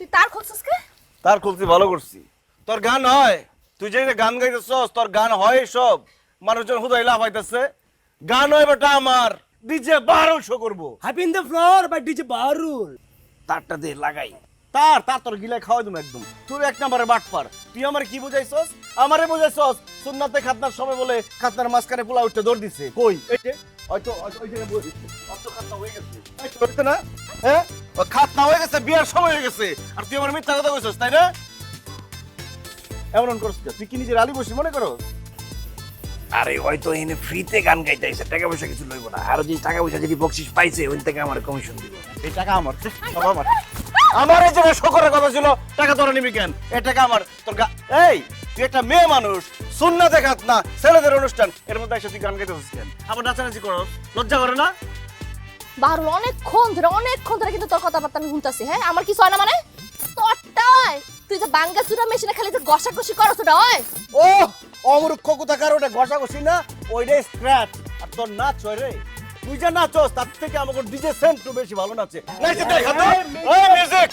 তুই তার খুলছিস কে? তার খুবই ভালো করছি। তোর গান হয়, তুই যে গান গাইতেছস, তোর গান হয় সব মানুষজন হুদাই লাফাইতেছে। গান হয় বেটা আমার, ডিজে 1200 করবো। Happy in the floor by DJ Baharul. তারটা দে লাগাই। তার তোর গিলাই খাওয়াই দেবো একদম। তুই এক নম্বরে বাটপার। তুই আমার কি বুঝাইছস? আমারে বুঝাইছস সুন্নাতে খাতনার সময় বলে খাতনার মাঝখানে পোলা উঠতে দৌড় দিছে। কই? এই যে হয়তো ওই জায়গায় বই দিছে। অত খাতনা হয়ে গেছে। এই চলতে না? হ্যাঁ? ও খাতনা হয়ে গেছে, বিয়ার সময় হয়ে গেছে। আর তুই আমার মিথ্যা কথা কইছস, তাই না? এমন করছ কে? তুই কি নিজের আলী বসি মনে করস? আরে হয়তো এনে ফ্রিতে গান গাইতেছে, টাকা পয়সা কিছু লইব না। আর যদি টাকা পয়সা যদি বকশিশ পাইছে ওই থেকে আমার কমিশন দিব। এই টাকা আমার, সব আমার। আমার এই যে শকরের কথা ছিল, টাকা তোরা নিবি কেন? এই টাকা আমার। তোর এই তুই একটা মেয়ে মানুষ, সুন্নাত দেখাত না, ছেলেদের অনুষ্ঠান, এর মধ্যে এসে তুই গান গাইতেছিস কেন? আবার নাচানাচি করস, লজ্জা করে না? বাহারুল অনেকক্ষণ ধরে কিন্তু তোর কথাবার্তা আমি শুনতাছি। হ্যাঁ, আমার কিছু হয় না মানে? তোরটাই তুই যে বাঙ্গা চুরা মেশিনে খালি যে ঘষাঘষি করছ ওটা হয়? ও অমরুক্ষ কোথাকার, ওটা ঘষাঘষি না, ওইটাই স্ক্র্যাচ। আর তোর নাচ হয় রে, তুই যা নাচস তার থেকে আমাকে ডিজে সেন্ট বেশি ভালো নাচে। নাচে দেখা তো, মিউজিক